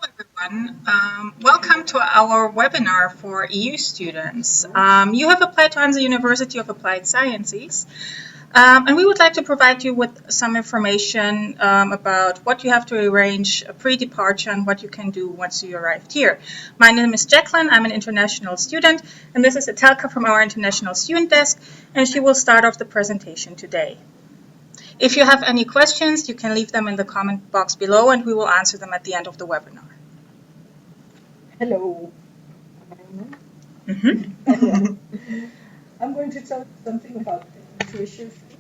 Everyone. Welcome to our webinar for EU students. You have applied to Hanze University of Applied Sciences, and we would like to provide you with some information about what you have to arrange pre-departure and what you can do once you arrived here. My name is Jacqueline. I'm an international student, and this is Etelka from our International Student Desk, and she will start off the presentation today. If you have any questions, you can leave them in the comment box below, and we will answer them at the end of the webinar. Hello. I'm going to tell you something about the tuition fee.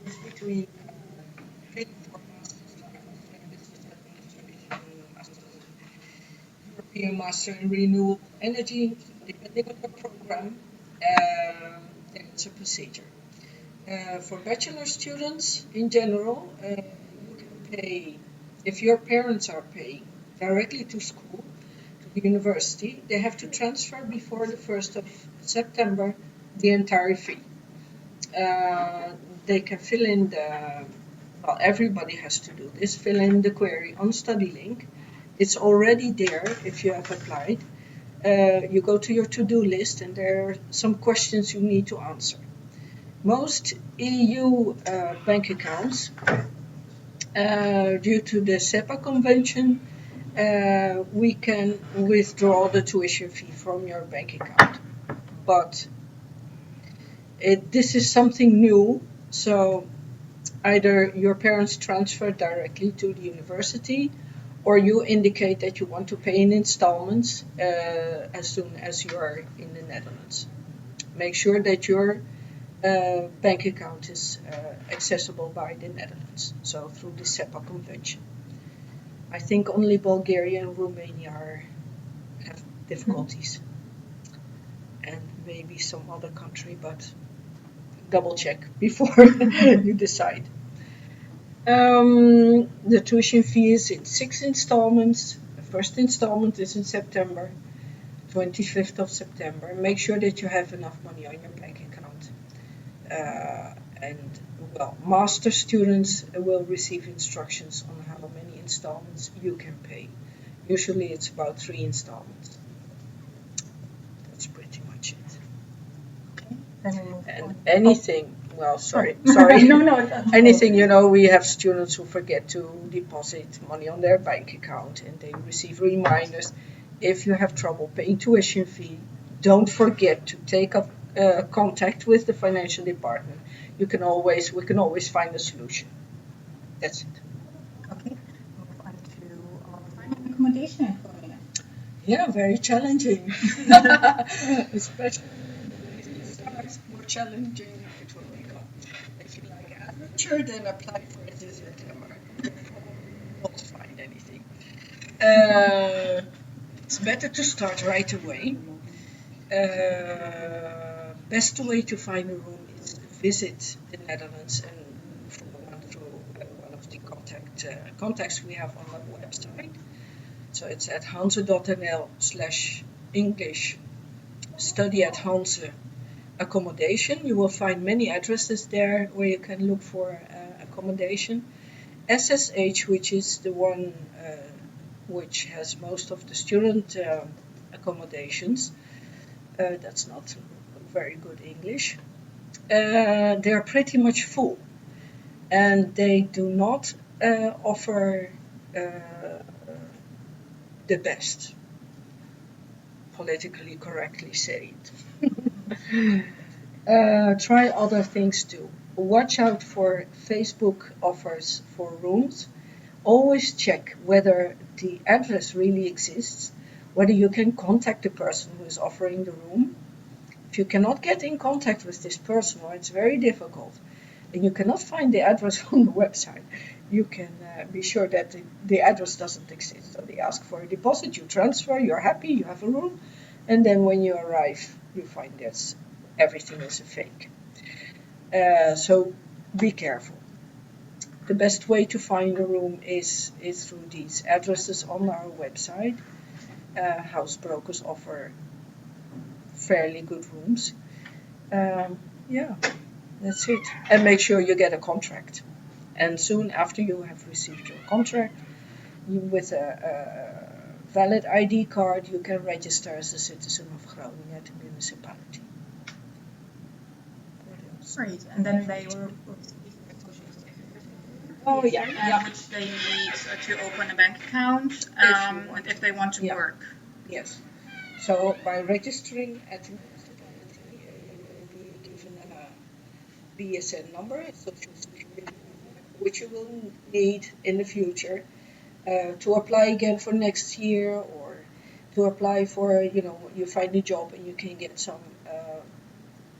It's between paid for master's classes like business administration, European Master in Renewable Energy, depending on the program, then it's a procedure. For bachelor students in general, you can pay, if your parents are paying directly to school, to the university, they have to transfer before the 1st of September the entire fee. They can fill in well, everybody has to do this, fill in the query on StudyLink. It's already there if you have applied. You go to your to-do list and there are some questions you need to answer. Most EU bank accounts, due to the SEPA convention, we can withdraw the tuition fee from your bank account. But this is something new, so either your parents transfer directly to the university or you indicate that you want to pay in installments as soon as you are in the Netherlands. Make sure that your bank account is accessible by the Netherlands, so through the SEPA convention. I think only Bulgaria and Romania have difficulties, and maybe some other country, but double check before you decide. The tuition fee is in 6 installments. The first installment is in September, 25th of September. Make sure that you have enough money on your bank account. And well, master students will receive instructions on how many installments you can pay. Usually it's about 3 installments. That's pretty much it. And anything, well, sorry. No. Anything, we have students who forget to deposit money on their bank account and they receive reminders. If you have trouble paying tuition fee, don't forget to take up contact with the financial department. We can always find a solution. That's it. Okay, move on to finding accommodation in Korea. Yeah, very challenging. Especially when it starts, more challenging it will become. If you like adventure, then apply for it in September. You won't find anything. It's better to start right away. Best way to find a room is to visit the Netherlands and through one of the contacts we have on our website. So it's at hanze.nl/English study at Hanze accommodation. You will find many addresses there where you can look for accommodation. SSH, which is the one which has most of the student accommodations. That's not very good English. They're pretty much full, and they do not offer the best, politically correctly said. Try other things too. Watch out for Facebook offers for rooms. Always check whether the address really exists, whether you can contact the person who is offering the room. If you cannot get in contact with this person, or it's very difficult, and you cannot find the address on the website, you can be sure that the address doesn't exist. So they ask for a deposit, you transfer, you're happy, you have a room, and then when you arrive, you find that everything is a fake. So be careful. The best way to find a room is through these addresses on our website. House brokers offer fairly good rooms. Yeah, that's it. And make sure you get a contract. And soon after you have received your contract, with a valid ID card, you can register as a citizen of Groningen at the municipality. What else? Great. And then they will Oh, yeah. which they need to open a bank account and if they want to Yeah. work. Yes. So by registering at the municipality, you'll be given a BSN number, a social security number, which you will need in the future to apply again for next year, or to apply for, you find a job and you can get some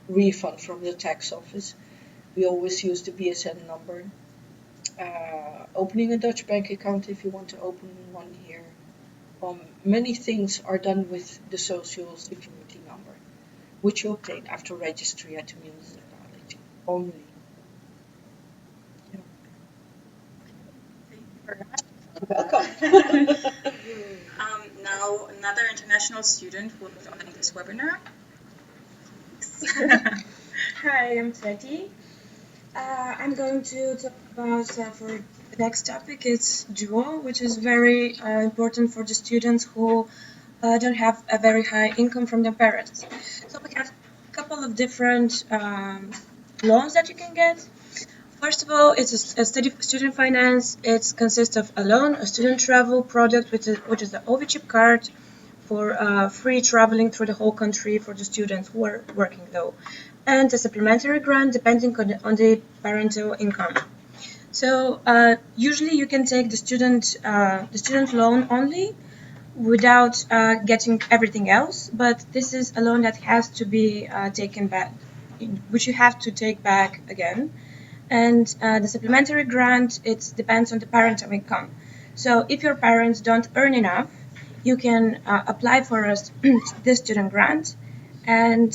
refund from the tax office. We always use the BSN number. Opening a Dutch bank account if you want to open one here. Many things are done with the social security number, which you obtain after registry at the municipality only. Yeah. Thank you very much. Welcome. Now, another international student will join this webinar. Hi, I'm Tati. I'm going to talk about for the next topic. It's dual, which is very important for the students who don't have a very high income from their parents. So we have a couple of different loans that you can get. First of all, it's a student finance. It consists of a loan, a student travel product, which is the OV-chip card for free traveling through the whole country for the students who are working though, and a supplementary grant depending on the parental income. So usually you can take the student loan only without getting everything else, but this is a loan that has to be taken back, which you have to take back again. And the supplementary grant, it depends on the parental income. So if your parents don't earn enough, you can apply for this student grant, and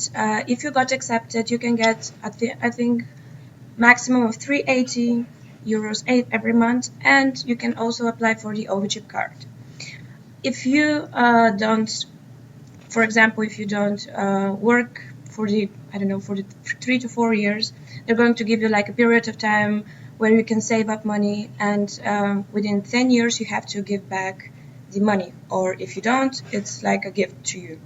if you got accepted, you can get I think maximum of 380 euros every month, and you can also apply for the OV-chip card. If you don't, for example, if you don't work for the 3 to 4 years, they're going to give you like a period of time where you can save up money, and within 10 years you have to give back the money, or if you don't, it's like a gift to you.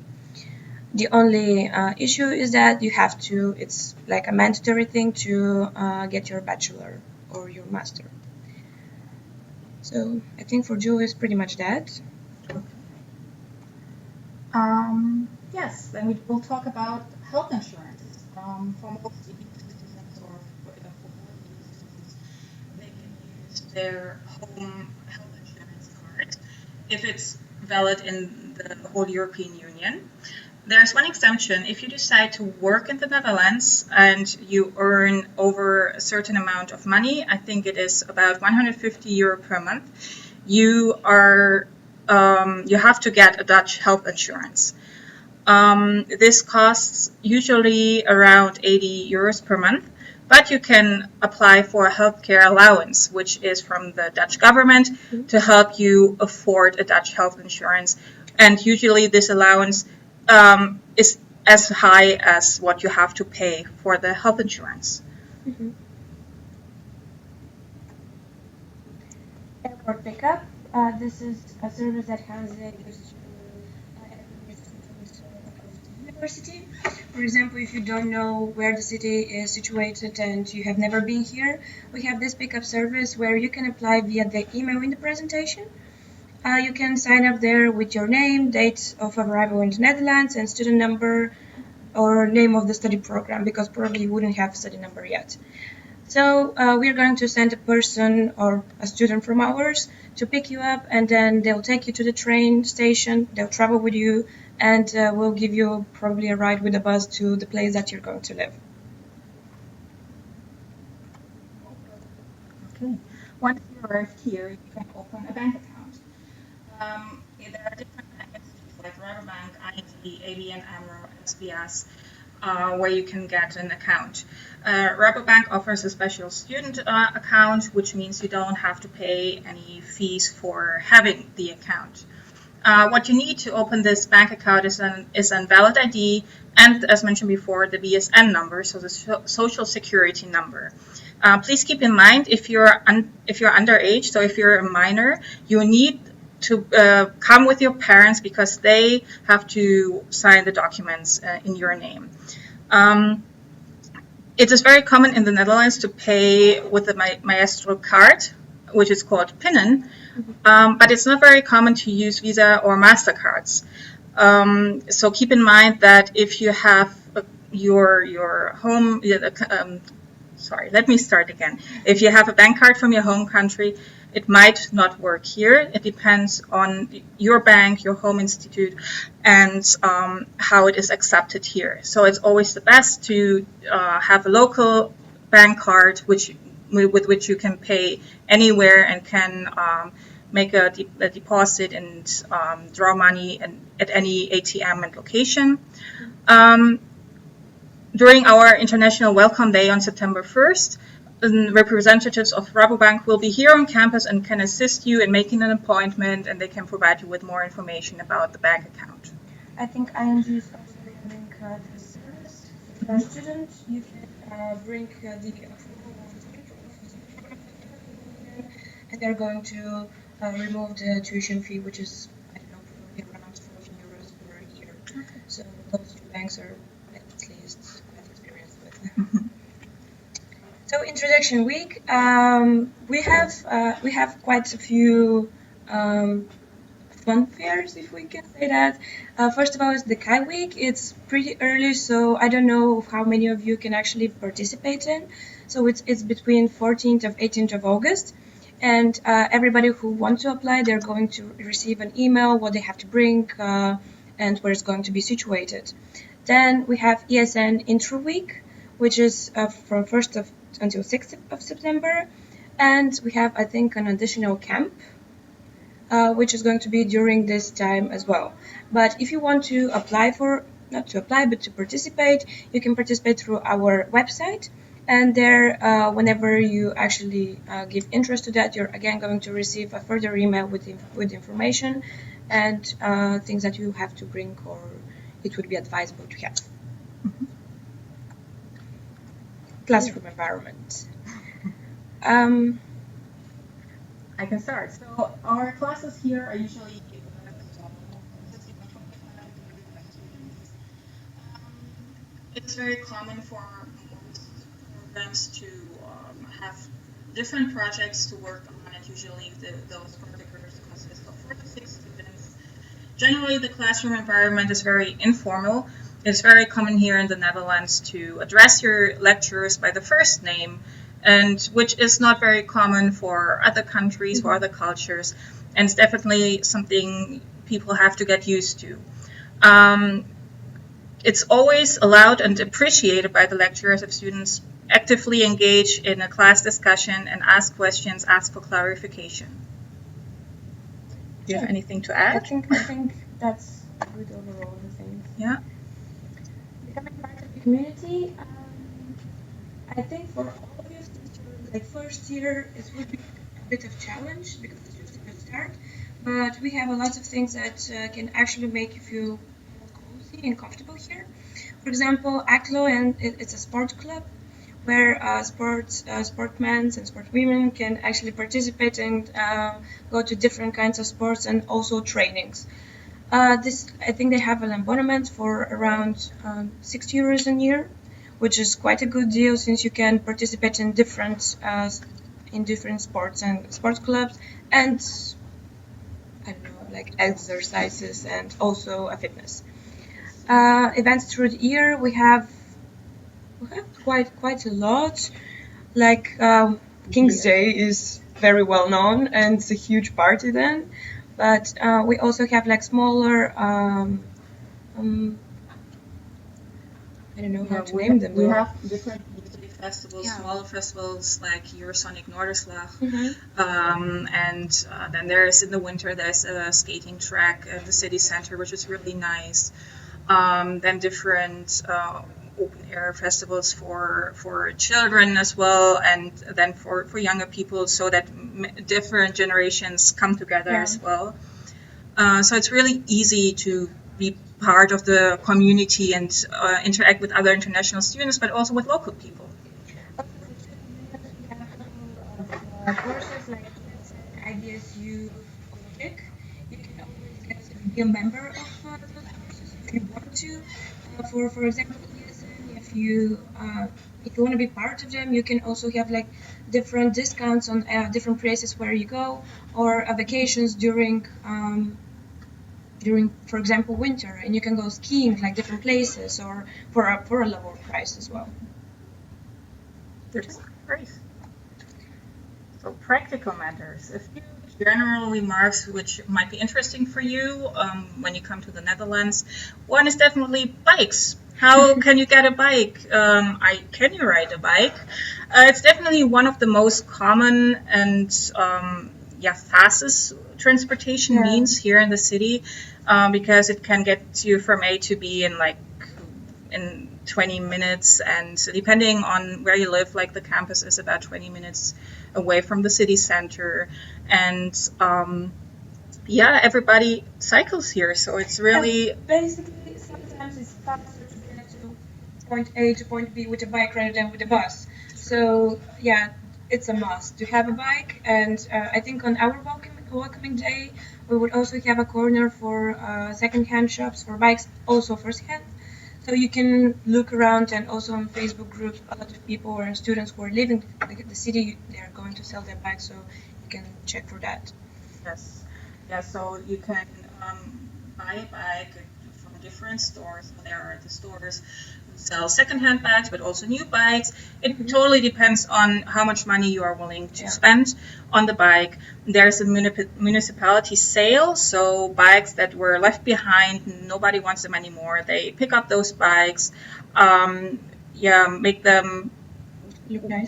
The only issue is that it's like a mandatory thing to get your bachelor or your master. So I think for Joe is pretty much that. Yes, then we will talk about health insurance. For most students or for students, they can use their home health insurance card if it's valid in the whole European Union. There's one exemption. If you decide to work in the Netherlands and you earn over a certain amount of money, I think it is about 150 euro per month, you have to get a Dutch health insurance. This costs usually around 80 euros per month, but you can apply for a healthcare allowance, which is from the Dutch government to help you afford a Dutch health insurance. And usually this allowance is as high as what you have to pay for the health insurance. Mm-hmm. Airport pickup. This is a service that Hanze gives to university. For example, if you don't know where the city is situated and you have never been here, we have this pickup service where you can apply via the email in the presentation. You can sign up there with your name, date of arrival in the Netherlands, and student number or name of the study program, because probably you wouldn't have a study number yet. So we're going to send a person or a student from ours to pick you up, and then they'll take you to the train station, they'll travel with you, and we'll give you probably a ride with a bus to the place that you're going to live. Okay. Once you arrive here, you can open a bank account. There are different bank institutions like Rabobank, ING, ABN AMRO, SBS, where you can get an account. Rabobank offers a special student account, which means you don't have to pay any fees for having the account. What you need to open this bank account is an valid ID and, as mentioned before, the BSN number, so the social security number. Please keep in mind if you're underage, so if you're a minor, you need to come with your parents because they have to sign the documents in your name. It is very common in the Netherlands to pay with the Maestro card, which is called Pinnen, but it's not very common to use Visa or MasterCards. So keep in mind that if you have your home, sorry, let me start again. If you have a bank card from your home country, it might not work here. It depends on your bank, your home institute, and how it is accepted here. So it's always the best to have a local bank card with which you can pay anywhere and can make a deposit and draw money at any ATM and location. During our International Welcome Day on September 1st, representatives of Rabobank will be here on campus and can assist you in making an appointment, and they can provide you with more information about the bank account. I think ING is also having this service. For students, you can bring the approval of the and they're going to remove the tuition fee, which is, I don't know, probably around 14 euros per year. Okay. So those two banks are at least quite experienced with. So introduction week, we have quite a few fun fairs, if we can say that. First of all is the Kai Week. It's pretty early, so I don't know how many of you can actually participate in. So it's between 14th of 18th of August. And everybody who wants to apply, they're going to receive an email, what they have to bring, and where it's going to be situated. Then we have ESN Intro Week, which is from 1st until 6th of September. And we have, I think, an additional camp, which is going to be during this time as well. But if you want to apply not to apply, but to participate, you can participate through our website. And there, whenever you actually give interest to that, you're again going to receive a further email with information and things that you have to bring or it would be advisable to have. Classroom environment. I can start. So our classes here are usually it's very common for programs to have different projects to work on, and usually those projects consist of 4 to 6 students. Generally, the classroom environment is very informal. It's very common here in the Netherlands to address your lecturers by the first name, and which is not very common for other countries or other cultures, and it's definitely something people have to get used to. It's always allowed and appreciated by the lecturers if students actively engage in a class discussion and ask questions, ask for clarification. Do you have anything to add? I think that's good overall, I think. Yeah. Becoming part of the community, I think for all of you, since you're like first year, it would be a bit of challenge because it's just a good start. But we have a lot of things that can actually make you feel cozy and comfortable here. For example, ACLO, and it's a sports club where sportmen and sportwomen can actually participate and go to different kinds of sports and also trainings. I think they have an abonnement for around 60 euros a year, which is quite a good deal since you can participate in different sports and sports clubs and I don't know, like exercises and also a fitness. Events through the year, we have quite a lot. Like King's Day is very well known and it's a huge party then. But we also have like smaller, I don't know how to name them. We have different music festivals, smaller festivals like Eurosonic Noorderslag. And then there's in the winter, there's a skating track at the city center, which is really nice. Then different open air festivals for children as well, and then for younger people, so that different generations come together as well. So it's really easy to be part of the community and interact with other international students, but also with local people. courses, like let's say IBSU or TIC, you can always be a member of those courses if you want to. For example, ESN, if you want to be part of them, you can also have like different discounts on different places where you go, or vacations during, for example, winter, and you can go skiing like different places, or for a lower price as well. That's great. So practical matters. A few general remarks which might be interesting for you when you come to the Netherlands. One is definitely bikes. How can you get a bike? Can you ride a bike? It's definitely one of the most common and fastest transportation means here in the city because it can get you from A to B in 20 minutes, and depending on where you live, like the campus is about 20 minutes away from the city center, and everybody cycles here, so it's really basically sometimes it's faster to get to point A to point B with a bike rather than with a bus. So yeah, it's a must to have a bike, and I think on our welcoming day we would also have a corner for second-hand shops for bikes, also first-hand. So you can look around, and also on Facebook groups, a lot of people or students who are leaving the city, they are going to sell their bikes, so you can check for that. yes. Yeah, so you can buy a bike from different stores. So there are the stores who sell secondhand bikes, but also new bikes. It totally depends on how much money you are willing to spend on the bike. There's a municipality sale, so bikes that were left behind, nobody wants them anymore. They pick up those bikes, make them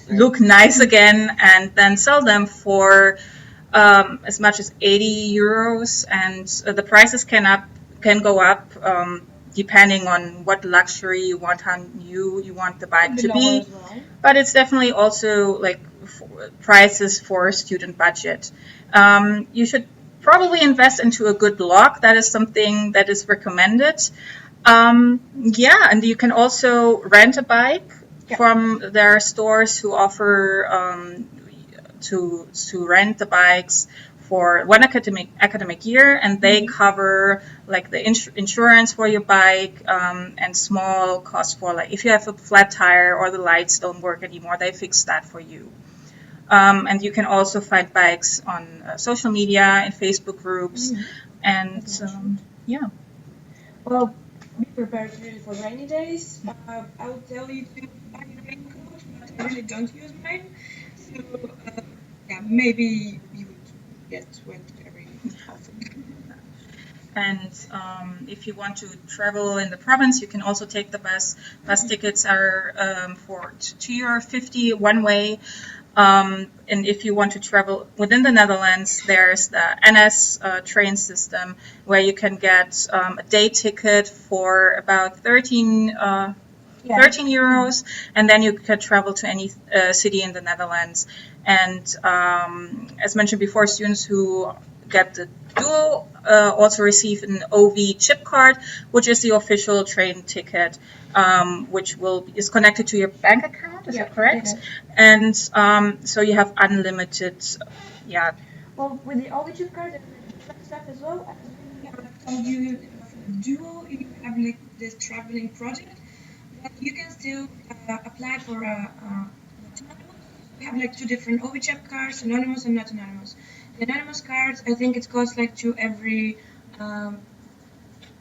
look nice again, and then sell them for as much as 80 euros, and the prices can go up depending on what luxury you want, how new you want the bike to be. But it's definitely also like prices for a student budget. You should probably invest into a good lock. That is something that is recommended. And you can also rent a bike from their stores who offer to rent the bikes for one academic year, and they cover like the insurance for your bike and small costs for, like, if you have a flat tire or the lights don't work anymore, they fix that for you. And you can also find bikes on social media and Facebook groups, and Well, be prepared really for rainy days. I would tell you to buy a raincoat, but I really don't use mine. So maybe you would get wet very often. And if you want to travel in the province, you can also take the bus. Bus tickets are for €2.50 one way. And if you want to travel within the Netherlands, there's the NS train system where you can get a day ticket for about 13 euros, and then you can travel to any city in the Netherlands. And as mentioned before, students who get the dual also receive an OV chip card, which is the official train ticket, which is connected to your bank account. Is that correct? And so you have unlimited. Well, with the OV chip card, there's stuff as well. I've told you for duo, you have like this traveling project, but you can still apply for a we have like two different OV chip cards, anonymous and not anonymous. The anonymous cards, I think it costs like to every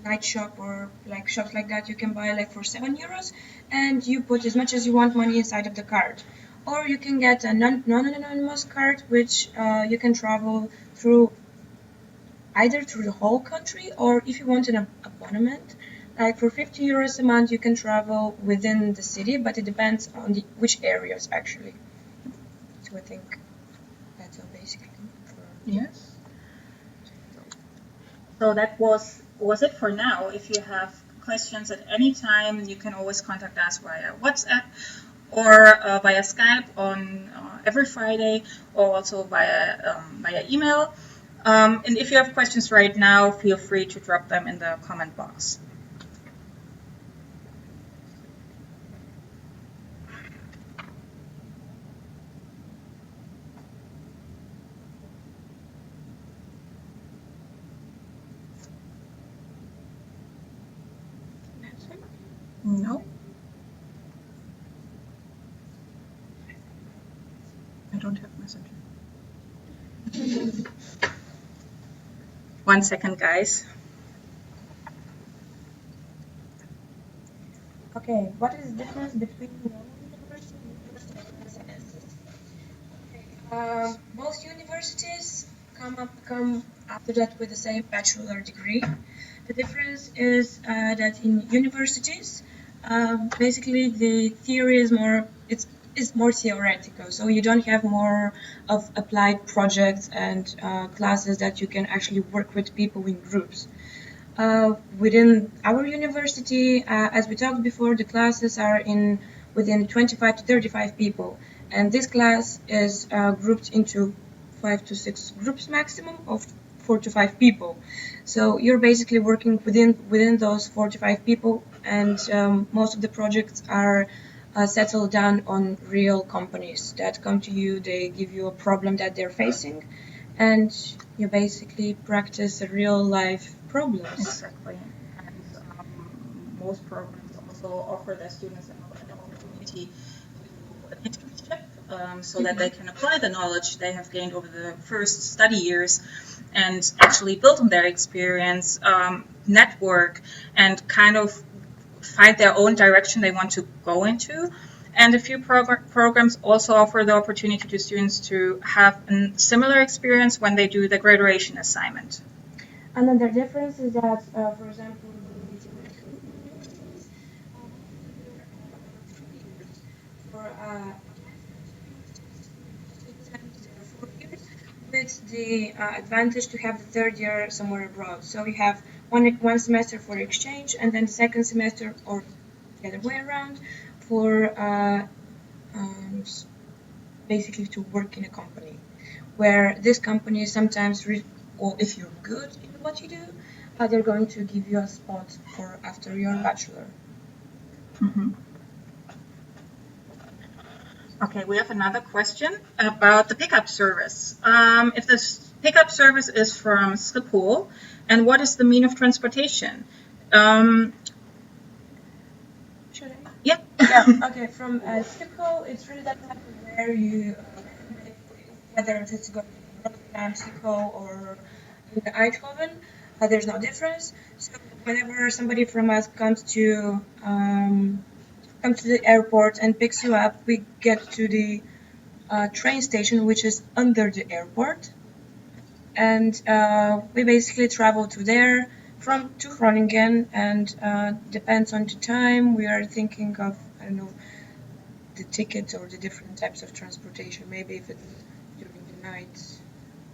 night shop or like shops like that, you can buy like for €7, and you put as much as you want money inside of the card. Or you can get a non-anonymous card, which you can travel through either through the whole country, or if you want an abonnement, like for €50 a month, you can travel within the city, but it depends on which areas actually. So I think that's all basically. Yes. So that was it for now. If you have questions at any time, you can always contact us via WhatsApp or via Skype on every Friday, or also via email. And if you have questions right now, feel free to drop them in the comment box. No. I don't have Messenger. 1 second, guys. Okay, what is the difference between normal university and university of life sciences? Most universities come after that with the same bachelor degree. The difference is that in universities, basically the theory is more theoretical, so you don't have more of applied projects and classes that you can actually work with people in groups. Within our university, as we talked before, the classes are within 25 to 35 people, and this class is grouped into 5 to 6 groups maximum of 4 to 5 people. So you're basically working within those 4 to 5 people, and most of the projects are settled down on real companies that come to you. They give you a problem that they're facing, and you basically practice real life problems. Exactly. And most programs also offer their students an opportunity to do an internship so that they can apply the knowledge they have gained over the first study years and actually build on their experience, network, and kind of find their own direction they want to go into. And a few programs also offer the opportunity to students to have a similar experience when they do the graduation assignment. Another difference is that, for example, the theoretical universities for 3 years. For applied universities, most of the times they are 4 years, with the advantage to have the third year somewhere abroad. So you have one semester for exchange, and then the second semester, or the other way around, for um, basically to work in a company, where this company sometimes, or if you're good in what you do, they're going to give you a spot for after your bachelor. Mm-hmm. Okay, we have another question about the pickup service. If the pickup service is from Schiphol, and what is the mean of transportation? Should I? Yeah. Yeah. Okay. From Schiphol, it's really that matter where you, whether it's going to Rotterdam, Schiphol, or in Eindhoven. There's no difference. So whenever somebody from us comes to the airport and picks you up, we get to the train station, which is under the airport, and we basically travel to there to Groningen, and depends on the time. We are thinking of, I don't know, the tickets or the different types of transportation. Maybe if it's during the night,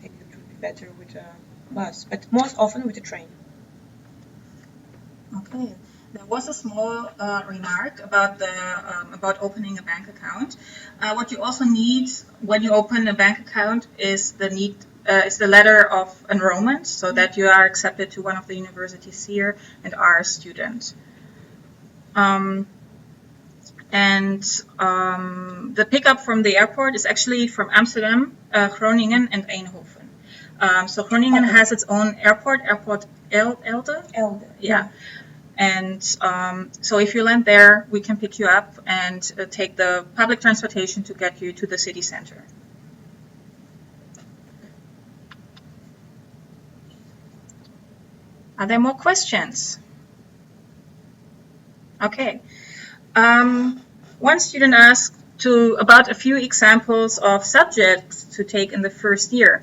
maybe it would be better with a bus, but most often with a train. Okay. There was a small remark about opening a bank account. What you also need when you open a bank account is the letter of enrollment, so that you are accepted to one of the universities here and are a student. The pickup from the airport is actually from Amsterdam, Groningen, and Eindhoven. So Groningen has its own airport Elde. Elde. Yeah. And so if you land there, we can pick you up and take the public transportation to get you to the city center. Are there more questions? Okay. One student asked about a few examples of subjects to take in the first year.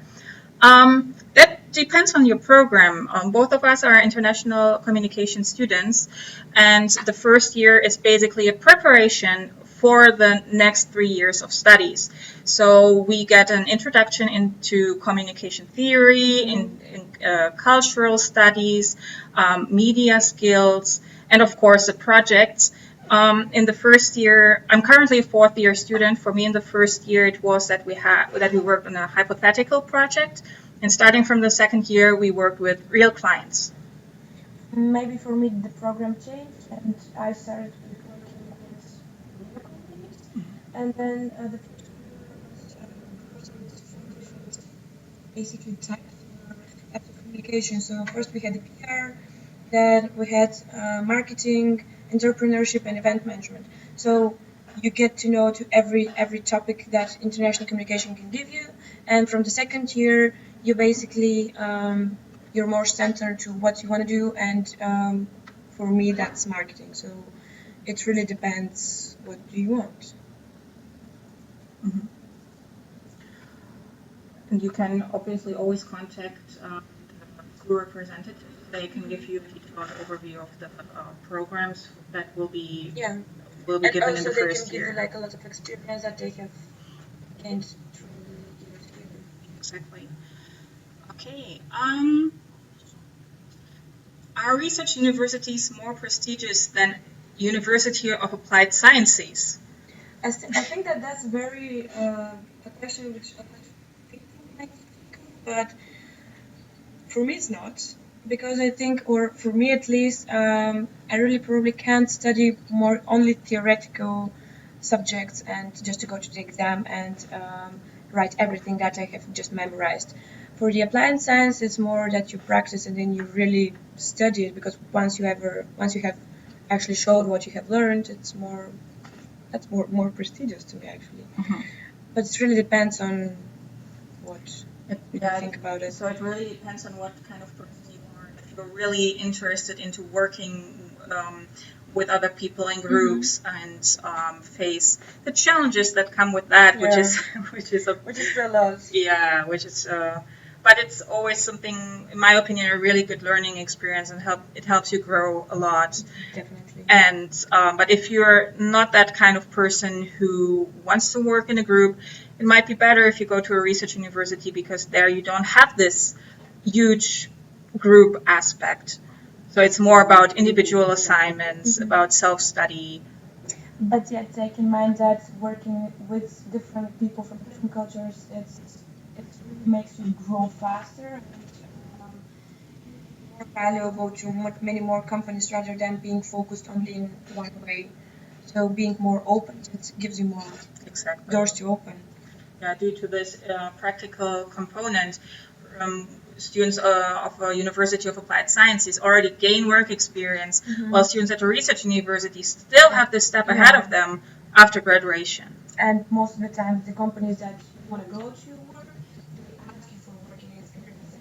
That depends on your program. Both of us are international communication students, and the first year is basically a preparation for the next 3 years of studies. So we get an introduction into communication theory, in cultural studies, media skills, and of course the projects. In the first year, I'm currently a 4th year student. For me, in the first year, it was that we worked on a hypothetical project, and starting from the second year, we worked with real clients. Maybe for me the program changed, and I started with working with real companies, and then the first year was working with different basically types of communication. So first we had the PR, then we had marketing, entrepreneurship and event management. So you get to know to every topic that international communication can give you, and from the second year you basically you're more centered to what you want to do, and for me that's marketing. So it really depends what do you want. Mhm. And you can obviously always contact the school representative. They can give you a detailed overview of the programs that will be Yeah, given in also the they can first give you year. like a lot of experience that they have gained through the years here. Exactly. Okay. Are research universities more prestigious than University of Applied Sciences? I think that that's very a question which a lot of people might think of, but for me it's not, because I think, or for me at least, I really probably can't study more only theoretical subjects and just to go to the exam and write everything that I have just memorized. For the applied science, it's more that you practice and then you really study it, because once you have actually showed what you have learned, it's more that's more prestigious to me actually. Mhm. But it really depends on what you Yeah, think about it. so it really depends on what kind of person you are. If you're really interested into working with other people in groups and face the challenges that come with that, which is Which is a lot. yeah, which is but it's always something, in my opinion, a really good learning experience, and it helps you grow a lot. Definitely. And but if you're not that kind of person who wants to work in a group, it might be better if you go to a research university, because there you don't have this huge group aspect. So it's more about individual assignments, about self-study. But yet take in mind that working with different people from different cultures, it really makes you grow faster and more valuable to many more companies rather than being focused only in one way. So being more open, it gives you more Exactly. doors to open. Yeah, due to this practical component, students of a University of Applied Sciences already gain work experience, while students at a research university still have this step ahead of them after graduation. And most of the time, the companies that you want to go to work, they ask you for working experience.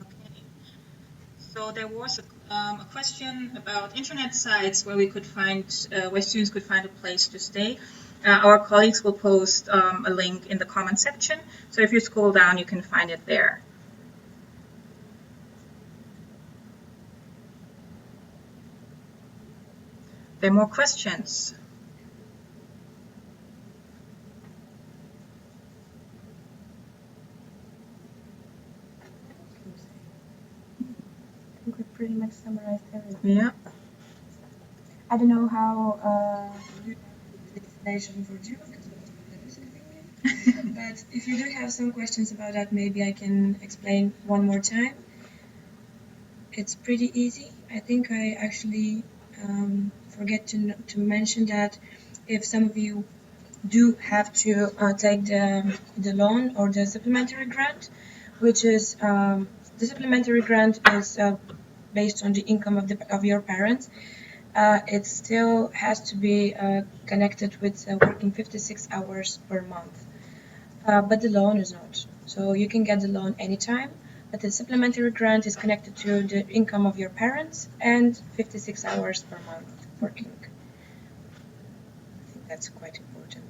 Okay. So there was a question about internet sites where we could find, where students could find a place to stay. Our colleagues will post a link in the comment section. So if you scroll down, you can find it there. There are more questions. I think we pretty much summarized everything. Yeah. I don't know how you have the explanation for June, but if you do have some questions about that, maybe I can explain one more time. It's pretty easy. I think I actually forget to mention that if some of you do have to take the loan or the supplementary grant, which is the supplementary grant is based on the income of your parents. It still has to be connected with working 56 hours per month. But the loan is not. So you can get the loan anytime, but the supplementary grant is connected to the income of your parents and 56 hours per month working. I think that's quite important.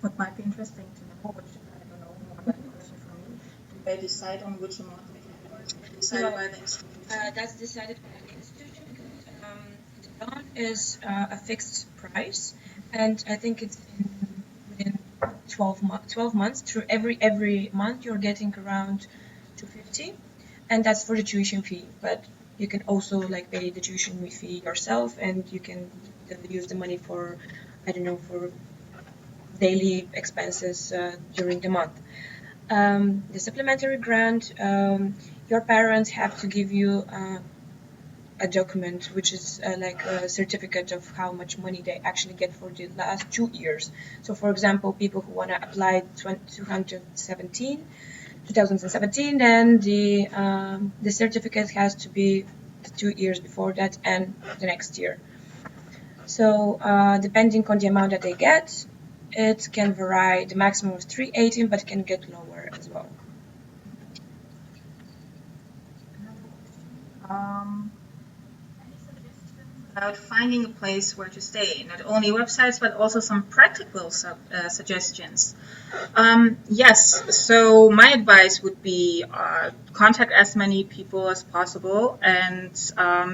What might be interesting to know, which I don't know, more like a question for me, do they decide on which amount they can do? Is it decided by the institution? That's decided by the institution, because the loan is a fixed price, and I think it's within 12 months. Through every month, you're getting around 250, and that's for the tuition fee. But you can also like pay the tuition fee yourself, and you can use the money for, I don't know, for daily expenses during the month. The supplementary grant, your parents have to give you a document which is like a certificate of how much money they actually get for the last 2 years. So, for example, people who want to apply 2017, then the certificate has to be the 2 years before that and the next year. So, depending on the amount that they get, it can vary. The maximum is 318, but it can get lower as well. Any suggestions about finding a place where to stay? Not only websites, but also some practical suggestions. Yes, so my advice would be contact as many people as possible and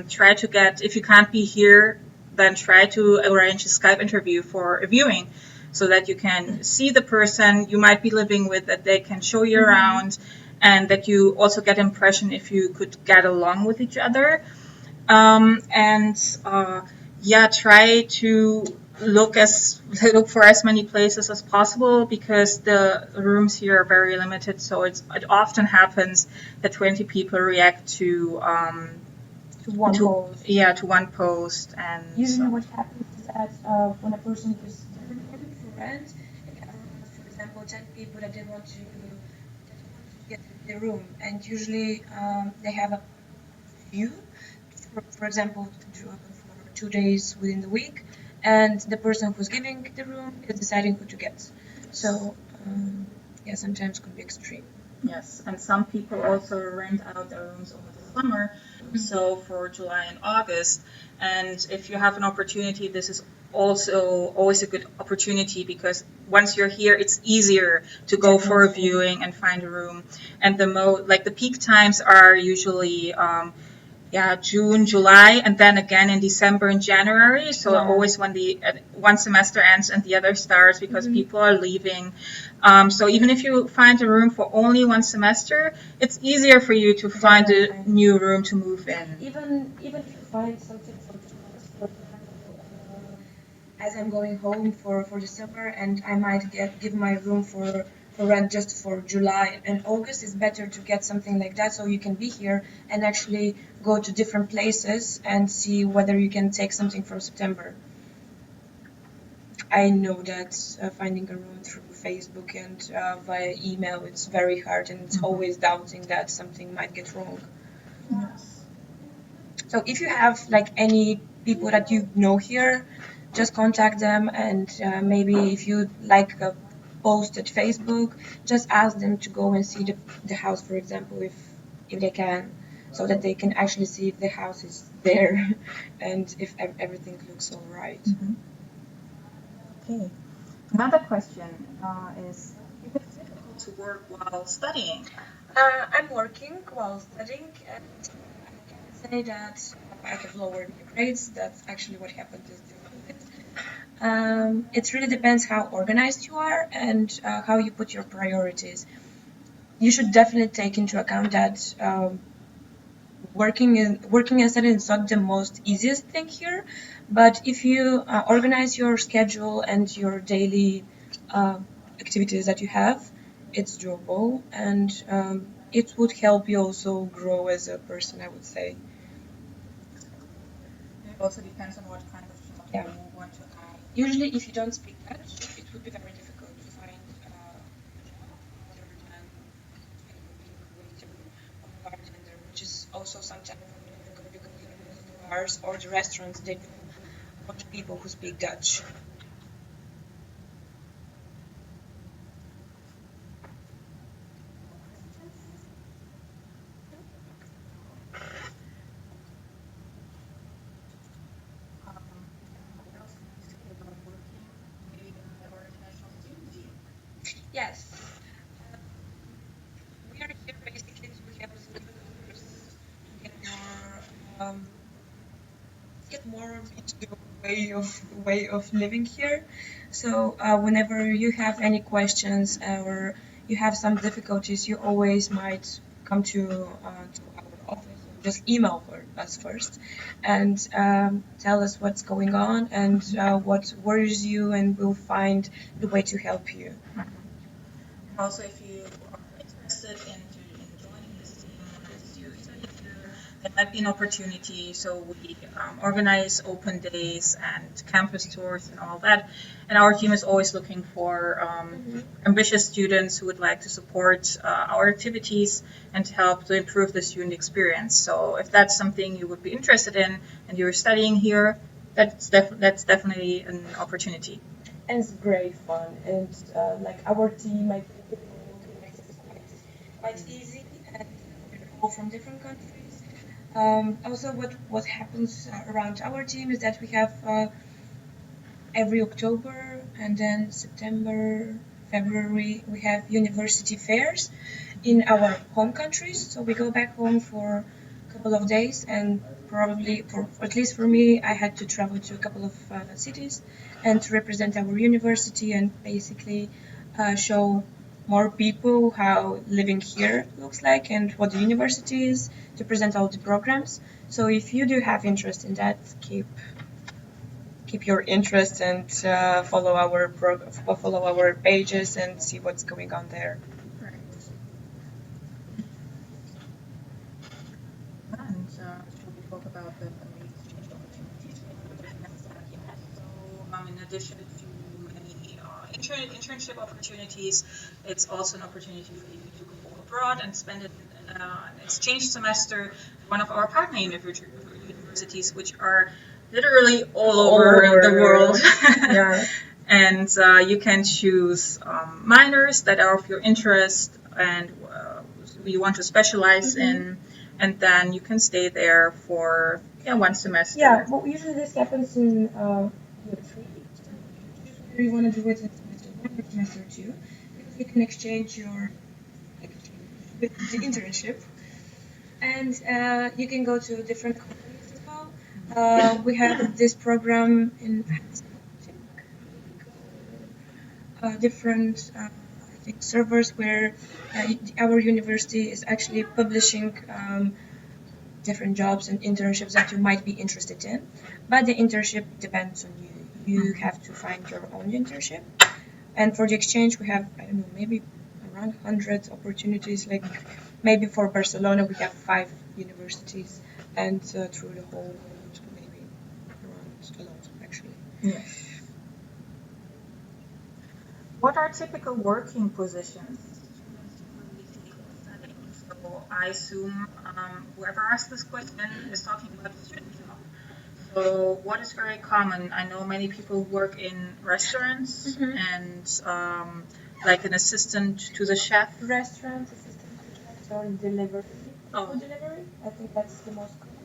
try to get, if you can't be here, then try to arrange a Skype interview for a viewing so that you can see the person you might be living with, that they can show you around, and that you also get impression if you could get along with each other. And yeah, try to look for as many places as possible because the rooms here are very limited. So it often happens that 20 people react to One post. yeah, to one post. And Usually, what happens is that when a person is looking for rent, for example, 10 people that they want to get the room, and usually they have a few, for example, for 2 days within the week, and the person who's giving the room is deciding who to get. So, yeah, sometimes it could be extreme. Yes, and some people also rent out their rooms over the summer, so for July and August. And if you have an opportunity, this is also always a good opportunity because once you're here, it's easier to go for a viewing and find a room. And the peak times are usually June, July, and then again in December and January. So always when the one semester ends and the other starts because people are leaving. So even if you find a room for only one semester, it's easier for you to find a new room to move in. Even if you find something for as I'm going home for the summer and I might give my room for rent just for July and August, it's better to get something like that so you can be here and actually go to different places and see whether you can take something from September. I know that finding a room through Facebook and via email, it's very hard and it's always doubting that something might get wrong. Yes. So if you have like any people that you know here, just contact them and maybe if you like a post at Facebook, just ask them to go and see the house, for example, if they can, so that they can actually see if the house is there and if everything looks all right. Okay. Another question is, if it's difficult to work while studying? I'm working while studying and I can say that I have lowered my grades. That's actually what happened is it really depends how organized you are and how you put your priorities. You should definitely take into account that working and studying is not the most easiest thing here, but if you organize your schedule and your daily activities that you have, it's doable and it would help you also grow as a person, I would say. It also depends on what kind of job you want to have. Usually, if you don't speak Dutch, it would be very difficult to find a job other than being a waiter or bartender, which is also sometimes difficult because the bars or the restaurants they want people who speak Dutch. Yes. We are here basically to help students get more into the way of living here. So whenever you have any questions or you have some difficulties, you always might come to our office. Just email us first and tell us what's going on and what worries you, and we'll find the way to help you. Also, if you are interested in joining this team, wanted to study here, it might be an opportunity. So we organize open days and campus tours and all that. And our team is always looking for ambitious students who would like to support our activities and help to improve the student experience. So if that's something you would be interested in and you're studying here, that's definitely an opportunity. And it's great fun. And like our team, I think it's quite easy, and we're all from different countries. Also, what happens around our team is that we have every October and then September, February, we have university fairs in our home countries. So we go back home for a couple of days, and probably, for at least for me, I had to travel to a couple of cities and to represent our university and basically show more people how living here looks like and what the university is, to present all the programs. So if you do have interest in that, keep your interest and follow our pages and see what's going on there. Right. And should we talk about the exchange opportunities? We haven't mentioned that yet. So, in addition to many internship opportunities, it's also an opportunity for you to go abroad and spend an exchange semester at one of our partner universities, which are literally all over the world. Yeah. And you can choose minors that are of your interest and you want to specialize in, and then you can stay there for one semester. Yeah, well, usually this happens in year 3. Usually you want to do it in semester 1 or semester 2, because you can exchange your with the internship, and you can go to different companies as well. We have this program in different I think servers where our university is actually publishing different jobs and internships that you might be interested in. But the internship depends on you. You have to find your own internship. And for the exchange, we have, I don't know, maybe around 100 opportunities. Like maybe for Barcelona, we have 5 universities, and through the whole world, maybe around a lot, actually. Yeah. What are typical working positions? So I assume whoever asked this question is talking about the student job. So what is very common? I know many people work in restaurants and like an assistant to the chef. Restaurants, assistant to chefs, or delivery. Oh. Food delivery, I think that's the most common.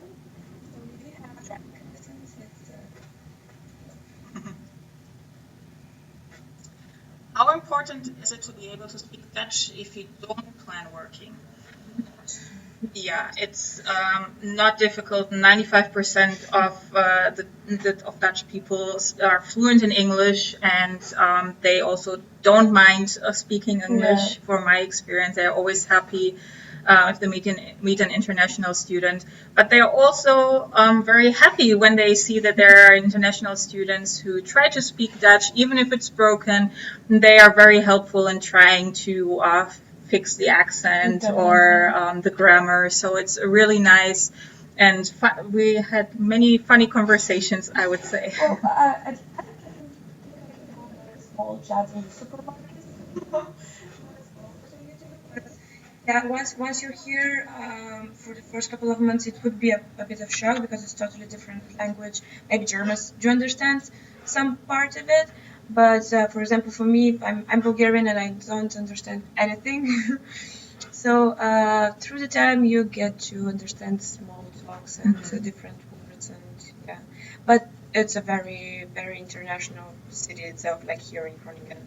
So we have track assistants. How important is it to be able to speak Dutch if you don't plan working? Yeah, it's not difficult. 95% of of Dutch people are fluent in English, and they also don't mind speaking English. From my experience, they're always happy if they meet an international student. But they are also very happy when they see that there are international students who try to speak Dutch, even if it's broken. They are very helpful in trying to fix the accent or the grammar. So it's really nice. And we had many funny conversations, I would say. Well, small chats in the supermarket. Yeah, once you're here for the first couple of months, it would be a bit of shock because it's totally different language. Maybe German, do you understand some part of it? But for example, for me, I'm Bulgarian and I don't understand anything. So through the time, you get to understand small talks and different words, and yeah. But it's a very, very international city itself, like here in Groningen.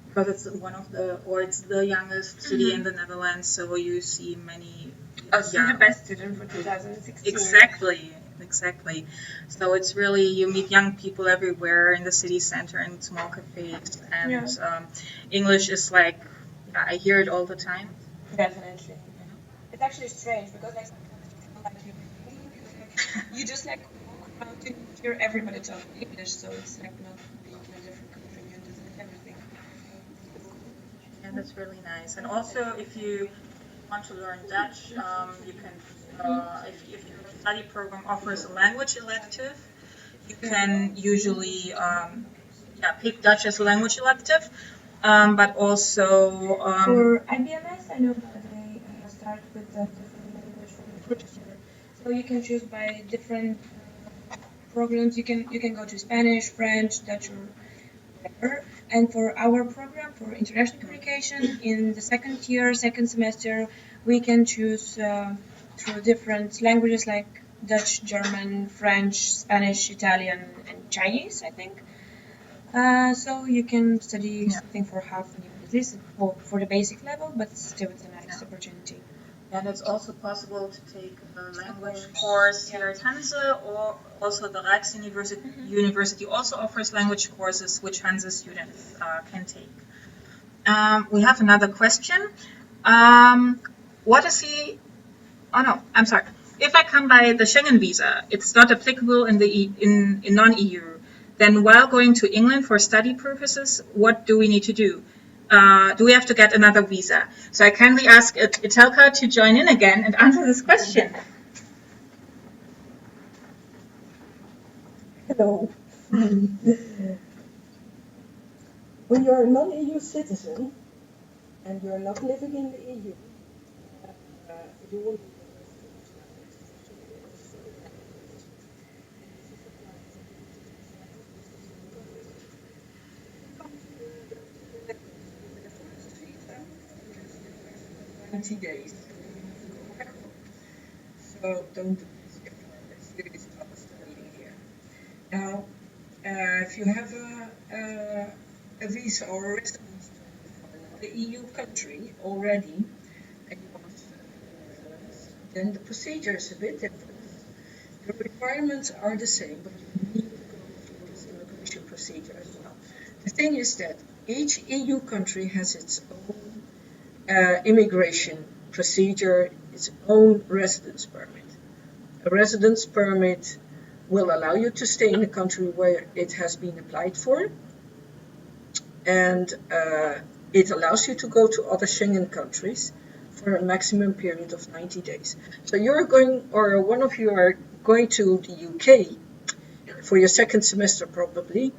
Because it's it's the youngest city in the Netherlands, so you see many. The best student for 2016. Exactly. So it's really, you meet young people everywhere in the city center and small cafes, and English is like, I hear it all the time. Definitely. It's actually strange because like you just like walk around and hear everybody talk English, so it's like not being in a different country, you understand everything. Yeah, that's really nice. And also, if you want to learn Dutch, you can If your study program offers a language elective, you can usually pick Dutch as a language elective, but also For IBMS, I know that they start with a different language for the first year. So you can choose by different programs. You can go to Spanish, French, Dutch, or whatever. And for our program for international communication, in the second year, second semester, we can choose through different languages like Dutch, German, French, Spanish, Italian, and Chinese, I think. So you can study something for half an year, at least for the basic level, but still it's a nice opportunity. and it's also possible to take a language course here at Hanze, or also the University also offers language courses which Hanze students can take. We have another question. What is the? Oh no, I'm sorry. If I come by the Schengen visa, it's not applicable in in non-EU. Then, while going to England for study purposes, what do we need to do? Do we have to get another visa? So I kindly ask Itelka to join in again and answer this question. Hello. When you're a non-EU citizen and you're not living in the EU, you will need a residence permit. 90 days. So don't do this if you're serious about studying here. Now, if you have a visa or a residence permit for another EU country already, and you want to study in the Netherlands, then the procedure is a bit different. The requirements are the same, but you need to go through this immigration procedure as well. The thing is that each EU country has its own immigration procedure, its own residence permit. A residence permit will allow you to stay in a country where it has been applied for, and it allows you to go to other Schengen countries for a maximum period of 90 days. So you're going, or one of you are going to the UK for your second semester probably.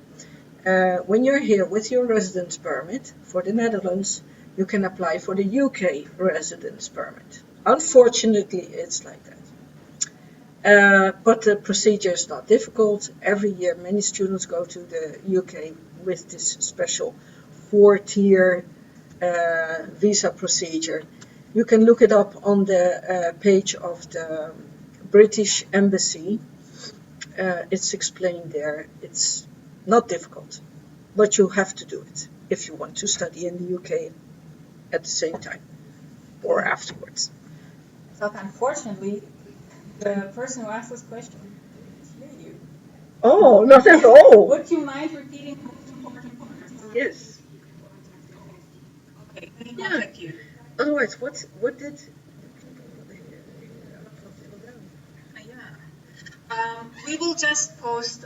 When you're here with your residence permit for the Netherlands, you can apply for the UK residence permit. Unfortunately, it's like that. But the procedure is not difficult. Every year, many students go to the UK with this special 4-tier visa procedure. You can look it up on the page of the British Embassy. It's explained there. It's not difficult, but you have to do it if you want to study in the UK at the same time or afterwards. So unfortunately, the person who asked this question didn't hear you. Oh, not at all. Would you mind repeating the most important part? Yes. Okay, can he contact you? Otherwise, what did? We will just post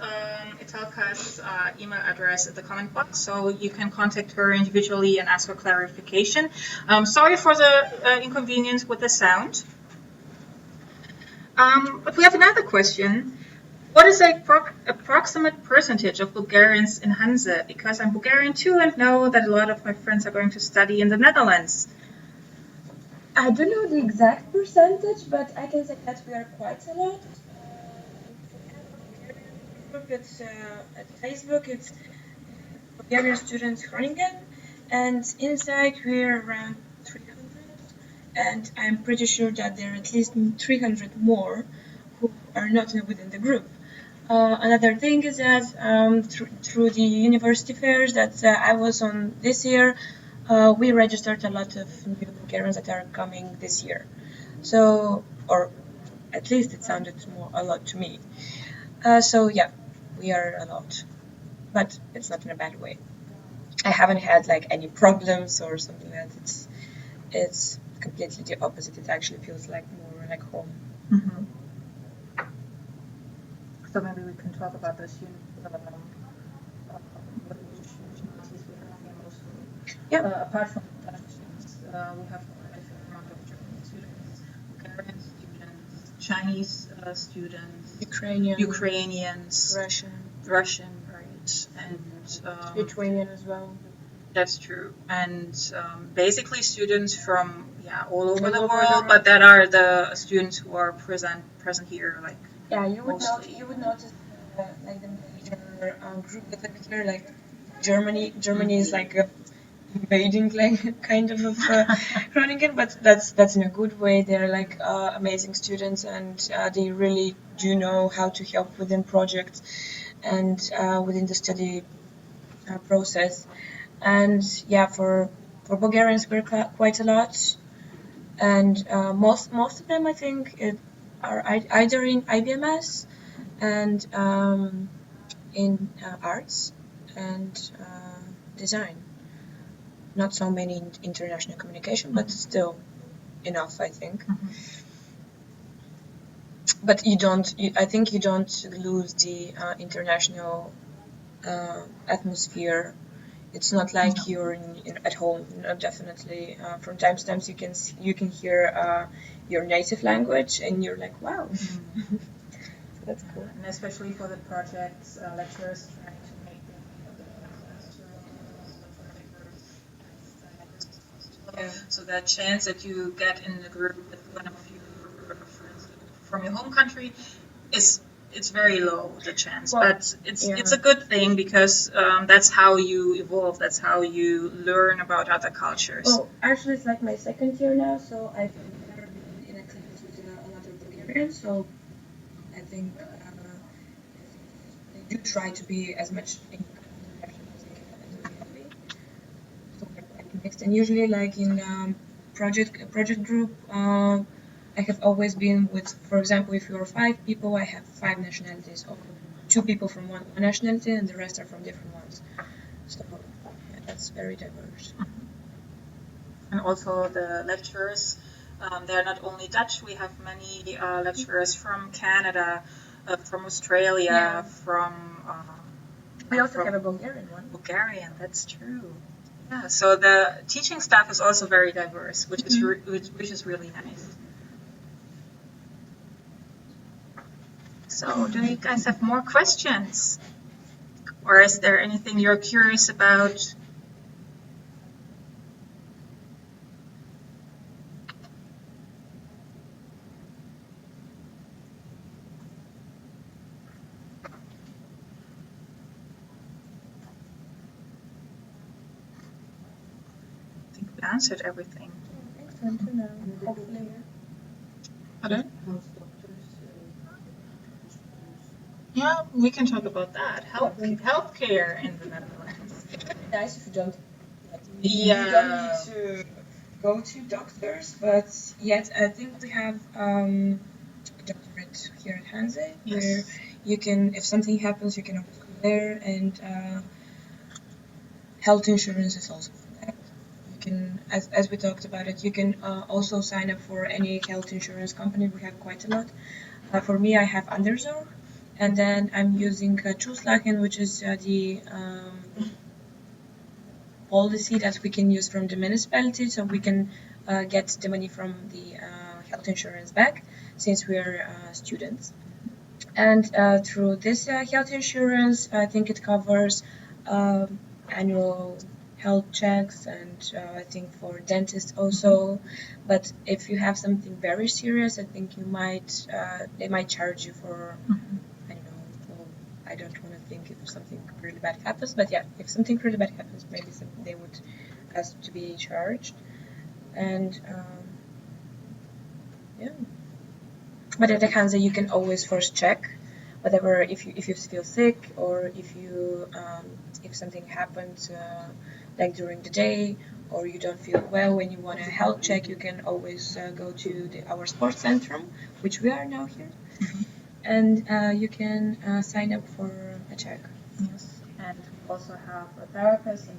Italka's email address in the comment box, so you can contact her individually and ask for clarification. Sorry for the inconvenience with the sound. But we have another question. What is the approximate percentage of Bulgarians in Hanze? Because I'm Bulgarian too and know that a lot of my friends are going to study in the Netherlands. I don't know the exact percentage, but I can say that we are quite a lot. It's at Facebook. It's Bulgarian students Groningen, and inside we're around 300. And I'm pretty sure that there are at least 300 more who are not within the group. Another thing is that through the university fairs that I was on this year, we registered a lot of new Bulgarians that are coming this year. So, or at least it sounded a lot to me. So yeah, we are a lot, but it's not in a bad way. I haven't had like any problems or something like that. It's completely the opposite. It actually feels like more like home. Mm-hmm. So maybe we can talk about this what opportunities we have here mostly. Yeah. Apart from Dutch students, we have quite a fair amount of German students, Bulgarian students, Chinese students, Ukrainians, Russian, right, and Lithuanian as well. that's true. And basically students from all over All the over the world, world. but that are the students who are present here, like Yeah, you would mostly. you would notice like the major group that are here, like Germany. Germany is like a invading like kind of Groningen, but that's in a good way. They're like amazing students, and they really do know how to help within projects and within the study process. And yeah, for Bulgarians we're quite a lot, and most of them I think are either in IBMS and in arts and design. Not so many in international communication, but still enough, I think. But I think you don't lose the international atmosphere. It's not like you're at home. No, definitely. From time to time, you can hear your native language, and you're like, wow. So that's cool. And especially for the projects, lecturers try to make them so the chance that you get in the group with one of you from your home country is it's very low, the chance, Well, but it's a good thing because that's how you evolve, that's how you learn about other cultures. Well, actually, it's like my second year now, so I've never been in a class with another Bulgarian, so I think they do try to be as much in connection as they can be. So we're quite mixed, and usually, like in project group, I have always been with, for example, if you're 5 people, I have 5 nationalities, or 2 people from one nationality, and the rest are from different ones. So yeah, that's very diverse. And also the lecturers, they're not only Dutch, we have many lecturers from Canada, from Australia, from We also have a Bulgarian one. Bulgarian, that's true. Yeah, so the teaching staff is also very diverse, which is which is really nice. So, do you guys have more questions? Or is there anything you're curious about? I think we answered everything. Excellent to know. Hopefully. Pardon? Yeah, we can talk about that. Healthcare in the Netherlands. Nice if you don't. Yeah. You don't need to go to doctors, but yet I think we have a doctorate here at Hanze where you can, if something happens, you can always go there, and health insurance is also for that. You can, as we talked about it, you can also sign up for any health insurance company. We have quite a lot. For me, I have Underzorg, and then I'm using Truslagen, which is the policy that we can use from the municipality, so we can get the money from the health insurance back since we're students. And through this health insurance, I think it covers annual health checks, and I think for dentists also. But if you have something very serious, I think they might charge you for I don't know. Well, I don't want to think if something really bad happens, but yeah, if something really bad happens, maybe they would ask to be charged. And yeah. But at the Hanze, you can always first check whatever if you feel sick, or if something happens like during the day, or you don't feel well when you want a health check, you can always go to our sports center, which we are now here, and you can sign up for a check. Yes, and we also have a therapist, and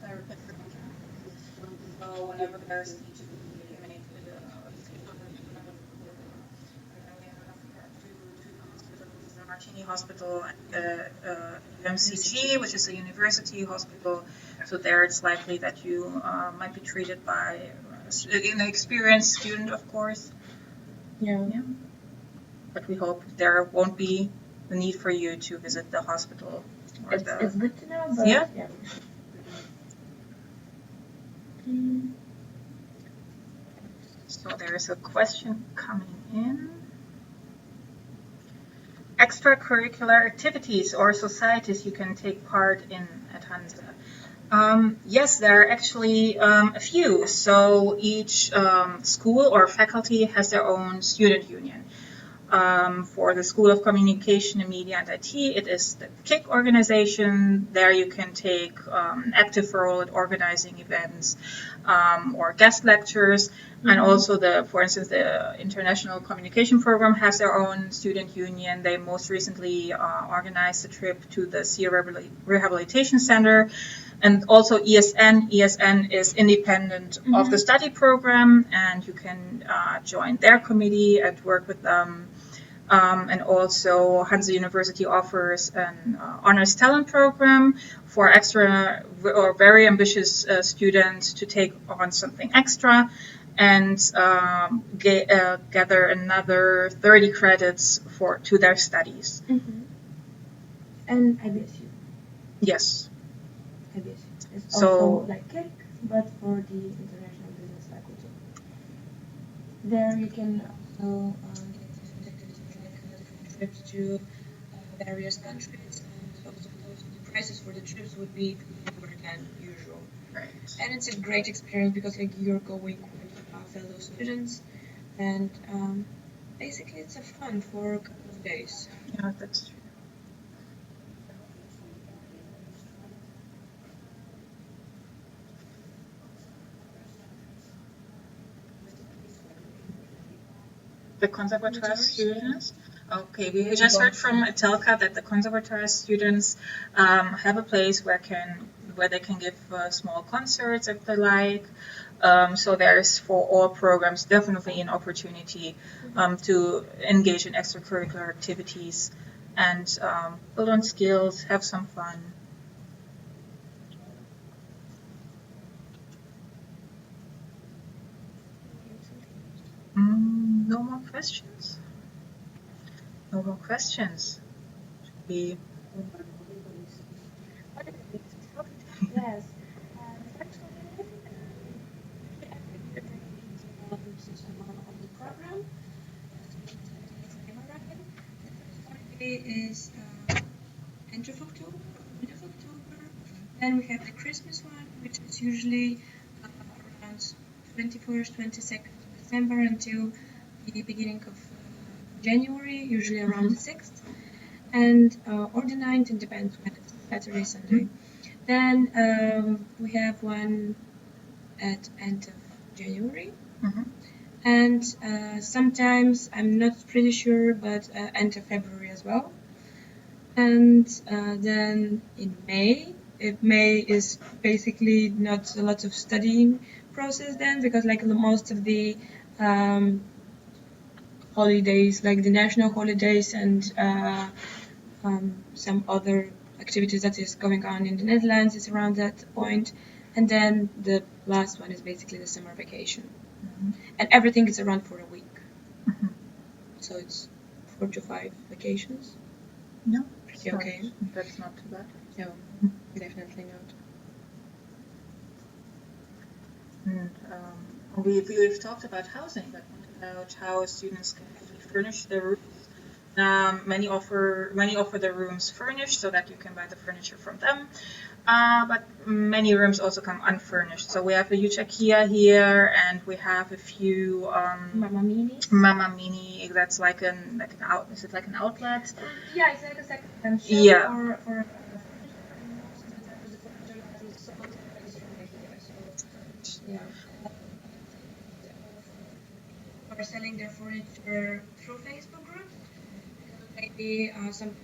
therapist. So whenever there's need to be made, the Martini Hospital and UMCG, which is a university hospital. So there, it's likely that you might be treated by an experienced student, of course. Yeah. Yeah. But we hope there won't be the need for you to visit the hospital or It's good to know, but Yeah. yeah. Mm. So there is a question coming in. Extracurricular activities or societies you can take part in at Hanze. Yes, there are actually a few. So each school or faculty has their own student union. For the School of Communication and Media and IT, it is the KIC organization. There you can take active role in organizing events or guest lectures. And also, for instance, the International Communication Program has their own student union. They most recently organized a trip to the Sea Rehabilitation Center. And also ESN. ESN is independent of the study program, and you can join their committee and work with them. And also, Hanze University offers an honors talent program for extra or very ambitious students to take on something extra and gather another 30 credits to their studies. And IBSU. Yes. IBSU. It's So- also like KIC, but for the international business faculty. There you can also get different trips to various countries, and also the prices for the trips would be lower than usual. Right. And it's a great experience because like you're going with fellow students, and basically it's a fun for a couple of days. Yeah, that's true. The conservatoire students? Okay, we just heard from Etelka that the conservatoire students have a place where they can give small concerts if they like. So there's for all programs definitely an opportunity to engage in extracurricular activities and build on skills, have some fun. No more questions? No more questions. Should we? Yes. Of the program. Is end of October, mid of October. Then we have the Christmas one, which is usually around 21st, 22nd of December until the beginning of January, usually around the 6th. And or the 9th, it depends when it's Saturday, Sunday. Then we have one at end of January. And sometimes, I'm not pretty sure, but end of February as well. And then in May, May is basically not a lot of studying process then, because like most of the holidays, like the national holidays and some other activities that is going on in the Netherlands is around that point. And then the last one is basically the summer vacation. And everything is around for a week. So it's 4 to 5 vacations. No, Pretty okay. That's not too bad. No, definitely not. And we've talked about housing, but not about how students can actually furnish their rooms. Many offer the rooms furnished so that you can buy the furniture from them. But many rooms also come unfurnished. So we have a huge IKEA here, and we have a few Mama Mini. Mama Mini. That's like an out. Is it like an outlet? Yeah, it's like a second shop Yeah. for yeah. Are selling their furniture through Facebook groups. Maybe some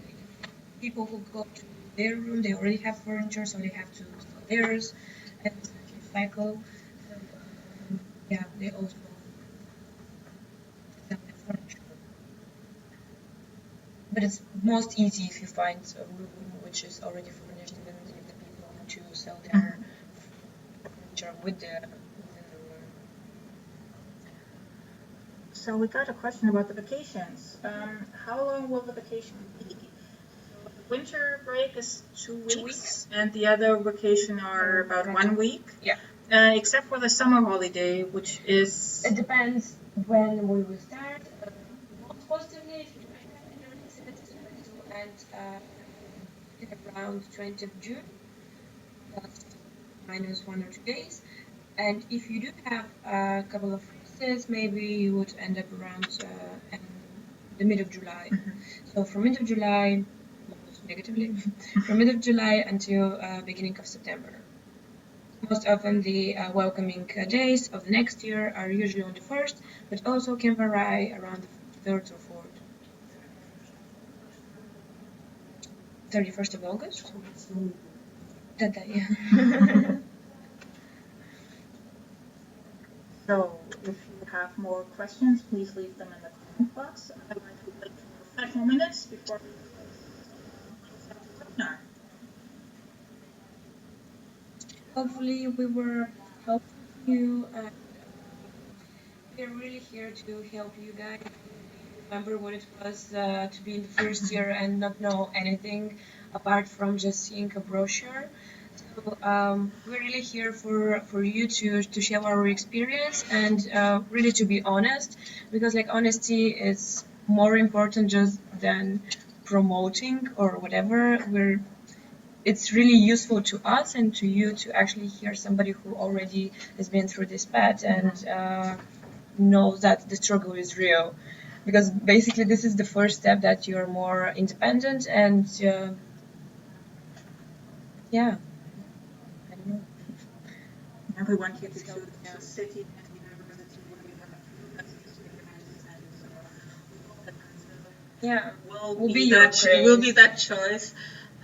people who go to their room, they already have furniture, so they have to sell theirs and cycle. Yeah, they also sell their furniture. But it's most easy if you find a room which is already furnished, even if the people want to sell their furniture within the room. So we got a question about the vacations. How long will the vacation be? Winter break is 2 weeks, and the other vacation are about 1 week. Yeah. Except for the summer holiday, which is. It depends when we will start. Most positively, if you don't have any accidents, it will end in around 20th of June, plus minus 1 or 2 days. And if you do have a couple of races, maybe you would end up around in the mid of July. So from mid of July, most negatively, from mid of July until beginning of September. Most often the welcoming days of the next year are usually on the 1st, but also can vary around the 3rd or 4th. 31st of August? That day, yeah. So if you have more questions, please leave them in the comment box. Otherwise, we'll wait for 5 more minutes before we close out the webinar. Hopefully we were helpful to you, and we're really here to help you guys remember what it was to be in the first year and not know anything apart from just seeing a brochure. So we're really here for you to share our experience and really to be honest, because like honesty is more important just than promoting or whatever. It's really useful to us and to you to actually hear somebody who already has been through this path and knows that the struggle is real, because basically this is the first step that you're more independent and yeah, I don't know. And we want you to choose a city and university where you have a few less experience, and we hope that Yeah, will be that choice.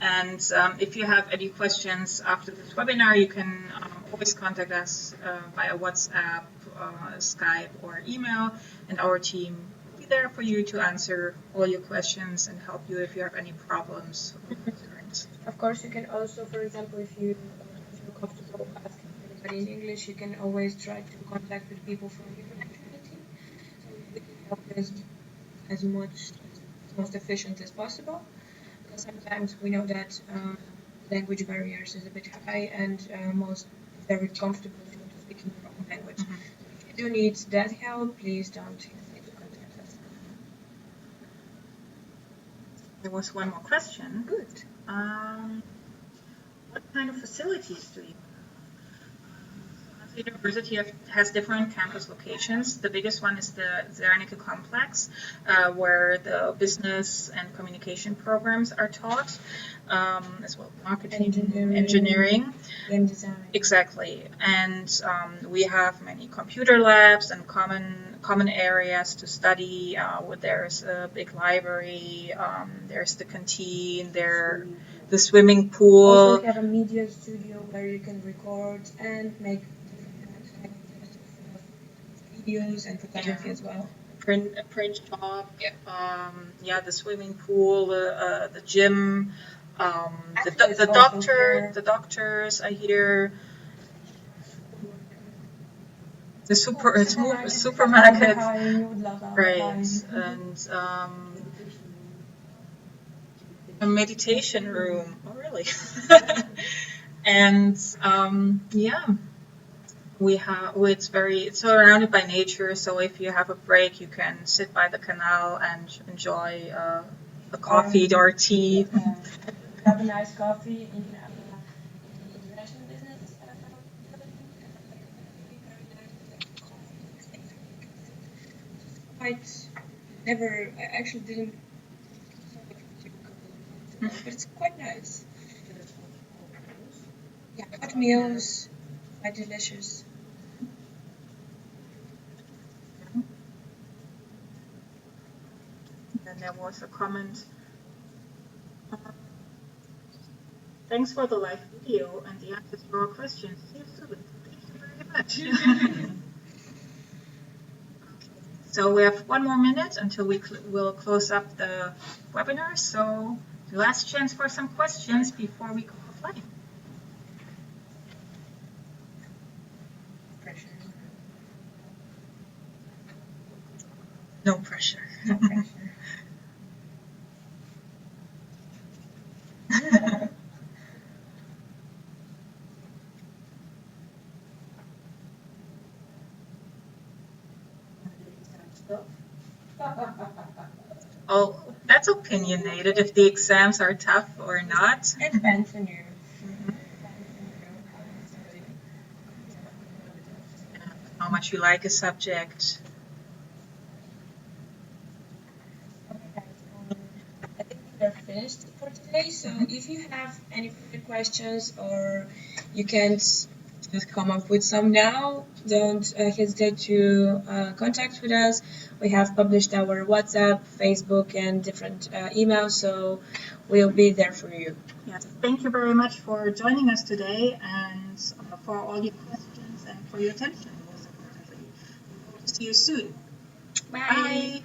And if you have any questions after this webinar, you can always contact us via WhatsApp, Skype, or email, and our team will be there for you to answer all your questions and help you if you have any problems or concerns. Of course, you can also, for example, if you don't feel comfortable asking anybody in English, you can always try to contact with people from different nationality. So we can help as much as most efficient as possible. Because sometimes we know that language barriers is a bit high, and most very comfortable to speak in your own language. So if you do need that help, please don't hesitate to contact us. There was one more question. Good. What kind of facilities do you have? The university has different campus locations. The biggest one is the Zernike complex, where the business and communication programs are taught, as well as marketing, engineering, game design. Exactly. And we have many computer labs and common areas to study. There's a big library. There's the canteen. The swimming pool. Also, we have a media studio where you can record and make videos and photography as well. Print shop. Yeah. The swimming pool. The gym. The doctors. I hear. The supermarket. Right. And a meditation room. Oh, really? And yeah, it's surrounded by nature. So if you have a break, you can sit by the canal and enjoy a coffee or tea. Have a nice coffee in the international business building. Quite never. I actually didn't. But it's quite nice. Yeah, hot meals, quite delicious. Then there was a comment. Thanks for the live video and the answers to our questions. See you soon. Thank you very much. So we have 1 more minute until we will close up the webinar. So the last chance for some questions before we go offline. No pressure. Oh, that's opinionated if the exams are tough or not. It depends on you. How much you like a subject. I think we're finished for today. So if you have any further questions or you can't just come up with some now, don't hesitate to contact with us. We have published our WhatsApp, Facebook, and different emails, so we'll be there for you. Yes, thank you very much for joining us today and for all your questions and for your attention, most importantly. We hope to see you soon. Bye. Bye.